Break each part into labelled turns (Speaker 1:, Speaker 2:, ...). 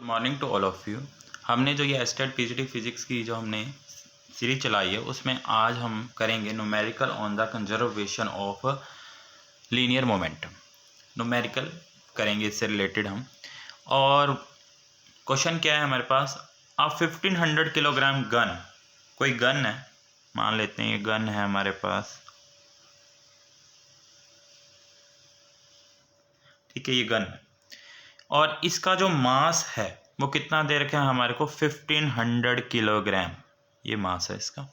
Speaker 1: Morning to all of you. हमने जो ये एस्टेट पीजीटी फिजिक्स की जो हमने सीरीज चलाई है उसमें आज हम करेंगे numerical on the conservation of linear momentum. Numerical करेंगे इससे रिलेटेड हम। और क्वेश्चन क्या है हमारे पास, अब 1500 किलोग्राम गन, कोई गन है, मान लेते हैं ये गन है हमारे पास, ठीक है, ये गन है और इसका जो मास है वो कितना दे रखा है हमारे को, 1500 किलोग्राम, ये मास है इसका।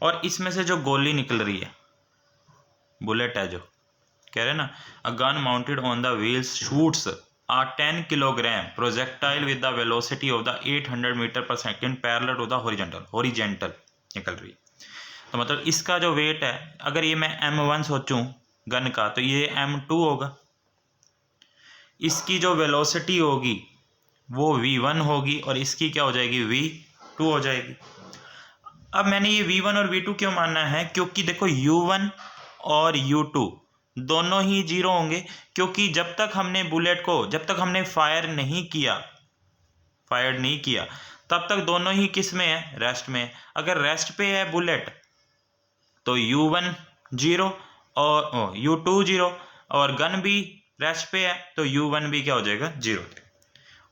Speaker 1: और इसमें से जो गोली निकल रही है, बुलेट है जो कह रहे ना, a gun mounted on the wheels shoots a 10 kilogram projectile with the velocity of the 800 metre per second parallel to the horizontal निकल रही है। तो मतलब इसका जो वेट है, अगर ये मैं M1 सोचूं गन का, तो ये M2 होगा। इसकी जो वेलोसिटी होगी वो V1 होगी और इसकी क्या हो जाएगी, V2 हो जाएगी। अब मैंने ये V1 और V2 क्यों मानना है, क्योंकि देखो U1 और U2 दोनों ही जीरो होंगे, क्योंकि जब तक हमने बुलेट को, जब तक हमने फायर नहीं किया तब तक दोनों ही किस में है, रेस्ट में है। अगर रेस्ट पे है बुलेट तो U1 जीरो और U2 जीरो, और गन भी रेस्ट पे है तो U1 भी क्या हो जाएगा, जीरो।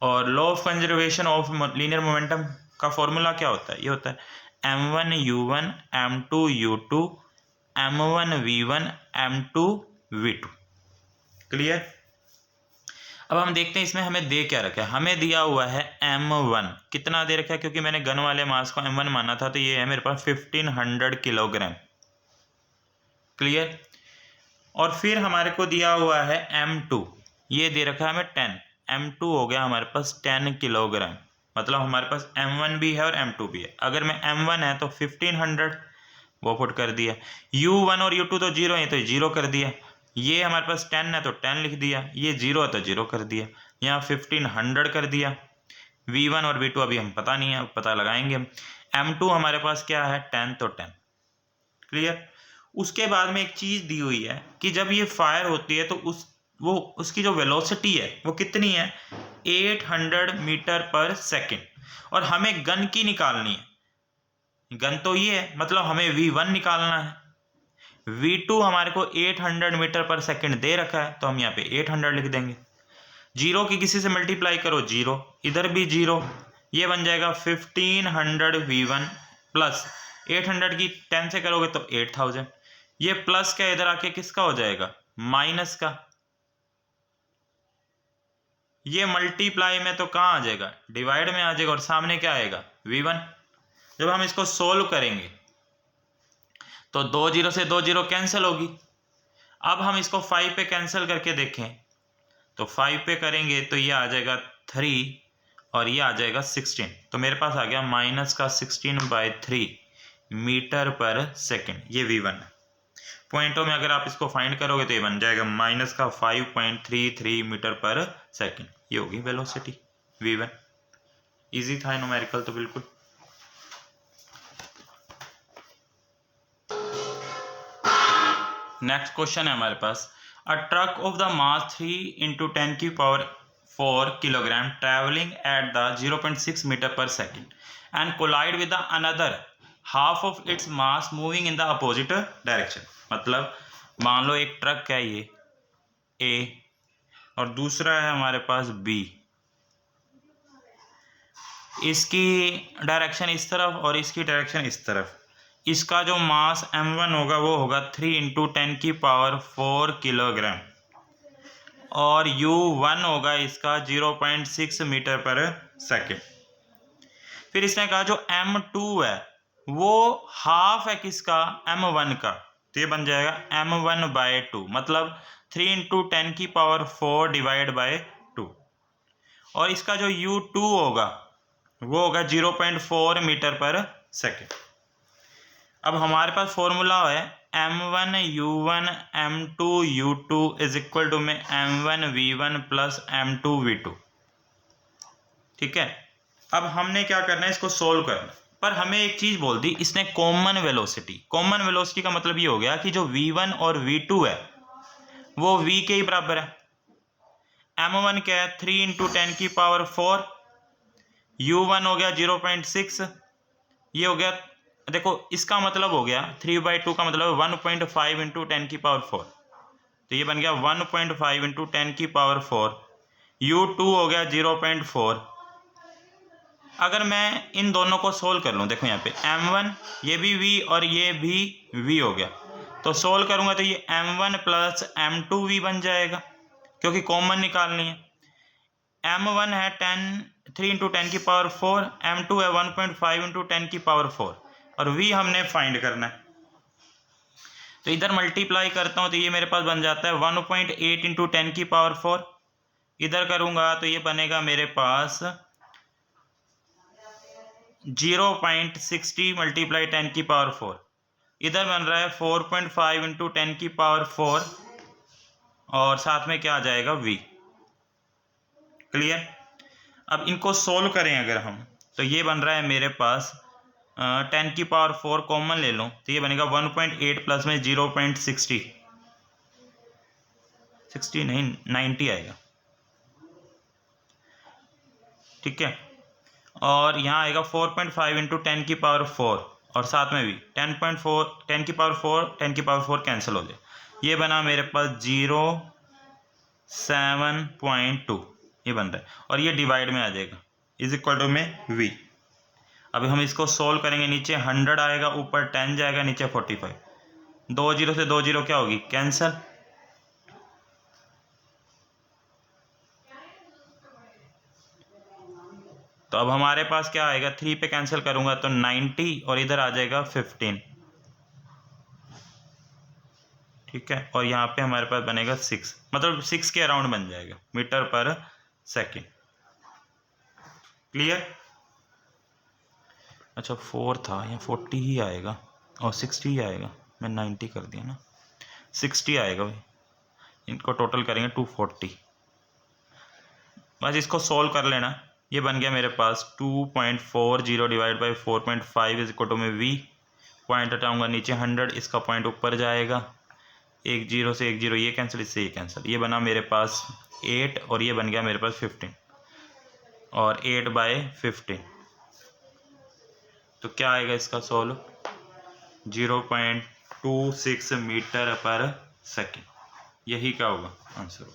Speaker 1: और law of conservation of linear momentum का फॉर्मूला क्या होता है, ये होता है M1 U1 M2 U2 M1 V1 M2 V2। Clear. अब हम देखते हैं इसमें हमें दे क्या रखा है। हमें दिया हुआ है M1, कितना दे रखा है, क्योंकि मैंने गन वाले मास को M1 माना था, तो ये है मेरे पास 1500 किलोग्राम। क्लियर। और फिर हमारे को दिया हुआ है M2, ये दे रखा है हमें 10, M2 हो गया हमारे पास 10 किलोग्राम। मतलब हमारे पास M1 भी है और M2 भी है। अगर मैं M1 है तो 1500 वो पुट कर दिया, U1 और U2 तो जीरो है तो जीरो कर दिया, ये हमारे पास 10 है तो 10 लिख दिया, ये जीरो है तो जीरो कर दिया, यहाँ 1500 कर दिया। V1 और V2 अभी हम पता नहीं है, पता लगाएंगे हम। M2 हमारे पास क्या है, 10 तो 10। क्लियर। उसके बाद में एक चीज़ दी हुई है कि जब ये फायर होती है तो उसकी जो वेलोसिटी है वो कितनी है, 800 मीटर पर सेकेंड। और हमें गन की निकालनी है, गन तो ये है, मतलब हमें V1 निकालना है। V2 हमारे को 800 मीटर पर सेकेंड दे रखा है, तो हम यहाँ पे 800 लिख देंगे। जीरो की किसी से मल्टीप्लाई करो, जीरो, इधर भी जीरो, ये बन जाएगा 1500 V1 प्लस 800 की 10 से करोगे तो 8000, ये प्लस का इधर आके किसका हो जाएगा, माइनस का। ये मल्टीप्लाई में तो कहाँ आ जाएगा, डिवाइड में आ जाएगा, और सामने क्या आएगा, V1। जब हम इसको सोल्व करेंगे तो 2 जीरो से 2 जीरो कैंसिल होगी। अब हम इसको 5 पे कैंसिल करके देखें तो 5 पे करेंगे तो ये आ जाएगा 3 और ये आ जाएगा 16, तो मेरे पास आ गया माइनस का 16/3 मीटर पर सेकेंड, ये V1 है। पॉइंटों में अगर आप इसको फाइंड करोगे तो ये बन जाएगा माइनस का 5.33 मीटर पर सेकेंड, ये होगी वेलोसिटी V1। इजी था न्यूमेरिकल तो बिल्कुल। नेक्स्ट क्वेश्चन है हमारे पास, a truck of the mass 3 × 10⁴ kilogram travelling at the 0.6 metre per second and collide with the another half of its mass moving in the opposite direction. मतलब मान लो एक truck है ये A और दूसरा है हमारे पास B, इसकी डायरेक्शन इस तरफ और इसकी डायरेक्शन इस तरफ। इसका जो मास M1 होगा वो होगा 3 × 10⁴ किलोग्राम और U1 होगा इसका 0.6 मीटर पर सेकेंड। फिर इसने कहा जो M2 है वो हाफ है किसका, M1 का, तो ये बन जाएगा M1/2, मतलब 3 × 10⁴ डिवाइड बाय 2। और इसका जो U2 होगा वो होगा 0.4 मीटर पर सेकेंड। अब हमारे पास फॉर्मूला है M1 U1 M2 U2 is equal to में M1 V1 plus M2 V2। ठीक है। अब हमने क्या करना है, इसको सोल्व करना, पर हमें एक चीज़ बोल दी इसने, कॉमन वेलोसिटी का मतलब ये हो गया कि जो V1 और V2 है वो V के ही बराबर है। m1 क्या है 3 इंटू 10 की पावर 4, u1 हो गया 0.6, ये हो गया, देखो इसका मतलब हो गया 3/2 का मतलब 1.5 इंटू 10 की पावर 4, तो ये बन गया 1.5 इंटू 10 की पावर 4। u2 हो गया 0.4। अगर मैं इन दोनों को सोल्व कर लूँ, देखो यहाँ पे m1 ये भी v और ये भी v हो गया, तो सोल्व करूँगा तो ये m1 प्लस m2v बन जाएगा, क्योंकि कॉमन निकालनी है। m1 है 3 इंटू 10 की पावर 4, m2 है 1.5 इंटू 10 की पावर 4, और v हमने फाइंड करना है। तो इधर मल्टीप्लाई करता हूँ तो ये मेरे पास बन जाता है 1.8 इंटू 10 की पावर 4, इधर करूँगा तो ये बनेगा मेरे पास 0.60 मल्टीप्लाई 10 की पावर 4, इधर बन रहा है 4.5 इंटू 10 की पावर 4, और साथ में क्या आ जाएगा v। क्लियर। अब इनको सोल्व करें अगर हम, तो ये बन रहा है मेरे पास 10 की पावर 4 कॉमन ले लो तो ये बनेगा 1.8 प्लस में 0.60, 60 नहीं 90 आएगा, ठीक है। और यहाँ आएगा 4.5 इंटू 10 की पावर 4, और साथ में भी 10.4 10 की पावर 4 10 की पावर 4 कैंसिल हो जाए, ये बना मेरे पास 0.7.2, ये बन रहा है, और ये डिवाइड में आ जाएगा इज इक्वल टू में v। अभी हम इसको सोल्व करेंगे, नीचे 100 आएगा, ऊपर 10 जाएगा, नीचे 45, 2 जीरो से 2 जीरो क्या होगी कैंसिल, तो अब हमारे पास क्या आएगा, 3 पे कैंसिल करूंगा तो 90, और इधर आ जाएगा 15, ठीक है। और यहाँ पे हमारे पास बनेगा 6, मतलब 6 के अराउंड बन जाएगा मीटर पर सेकेंड। क्लियर। अच्छा 4 था, यहाँ 40 ही आएगा और 60 ही आएगा, मैं 90 कर दिया ना, 60 आएगा भाई, इनको टोटल करेंगे 240, बस इसको सोल्व कर लेना। ये बन गया मेरे पास 2.40 divide by 4.5 is equal to में v, पॉइंट हटाऊंगा नीचे 100, इसका पॉइंट ऊपर जाएगा, 1 जीरो से 1 जीरो ये कैंसिल, इससे ये कैंसिल, ये बना मेरे पास 8, और ये बन गया मेरे पास 15, और 8/15, तो क्या आएगा इसका सोल्व 0.26 मीटर पर सेकेंड, यही क्या होगा आंसर।